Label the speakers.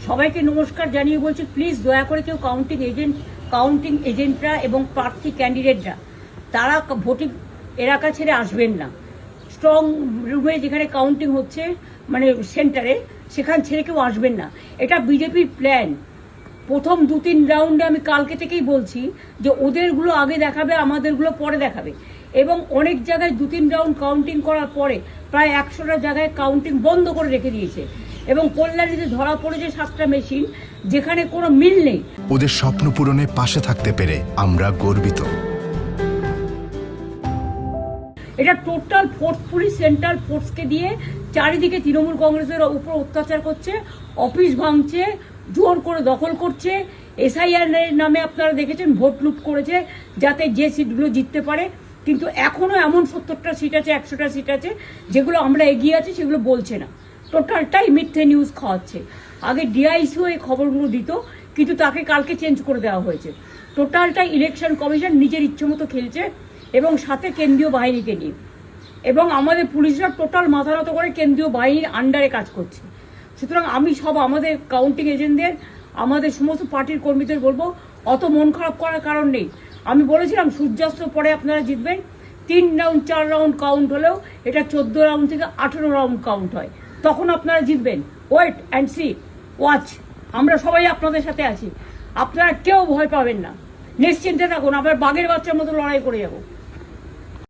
Speaker 1: সবাইকে নমস্কার জানিয়ে বলছি, প্লিজ দয়া করে কেউ কাউন্টিং এজেন্টরা এবং প্রার্থী ক্যান্ডিডেটরা তারা ভোটিং এলাকা ছেড়ে আসবেন না। স্ট্রং রুমে যেখানে কাউন্টিং হচ্ছে, মানে সেন্টারে, সেখান ছেড়ে কেউ আসবেন না। এটা বিজেপির প্ল্যান। প্রথম 2-3 রাউন্ডে আমি কালকে থেকেই বলছি যে ওদেরগুলো আগে দেখাবে, আমাদেরগুলো পরে দেখাবে। এবং অনেক জায়গায় 2-3 রাউন্ড কাউন্টিং করার পরে প্রায় 100টা জায়গায় কাউন্টিং বন্ধ করে রেখে দিয়েছে। এবং কল্যাণীতে ধরা পড়েছে 7টা মেশিন, যেখানে কোনো মিল নেই।
Speaker 2: ওদের স্বপ্ন পূরণে পাশে থাকতে পেরে আমরা গর্বিত।
Speaker 1: এটা টোটাল ফোর্স পুলিশ, সেন্ট্রাল ফোর্সকে দিয়ে চারিদিকে তৃণমূল কংগ্রেসের উপর অত্যাচার করছে, অফিস ভাঙছে, জোর করে দখল করছে। এসআইআর নামে আপনারা দেখেছেন ভোট লুট করেছে যাতে যে সিটগুলো জিততে পারে। কিন্তু এখনো এমন 70টা সিট আছে, 100টা সিট আছে যেগুলো আমরা এগিয়ে আছি, সেগুলো বলছে না। টোটালটাই মিথ্যে নিউজ খাওয়াচ্ছে। আগে ডিআইসিও এই খবরগুলো দিত, কিন্তু তাকে কালকে চেঞ্জ করে দেওয়া হয়েছে। টোটালটাই ইলেকশন কমিশন নিজের ইচ্ছে মতো খেলছে, এবং সাথে কেন্দ্রীয় বাহিনীকে নিয়ে। এবং আমাদের পুলিশরা টোটাল মাথা নত করে কেন্দ্রীয় বাহিনীর আন্ডারে কাজ করছে। সুতরাং আমি আমাদের কাউন্টিং এজেন্টদের, আমাদের সমস্ত পার্টির কর্মীদের বলবো, অত মন খারাপ করার কারণ নেই। আমি বলেছিলাম সূর্যাস্তের পরে আপনারা জিতবেন। 3 রাউন্ড 4 রাউন্ড কাউন্ট হলেও এটা 14 রাউন্ড থেকে 18 রাউন্ড কাউন্ট হয়, তখন আপনারা জিতবেন। Wait and see, watch. আমরা সবাই আপনাদের সাথে আছি, আপনারা কেউ ভয় পাবেন না, নিশ্চিন্তে থাকুন। আমরা বাঘের বাচ্চার মতো লড়াই করে যাবো।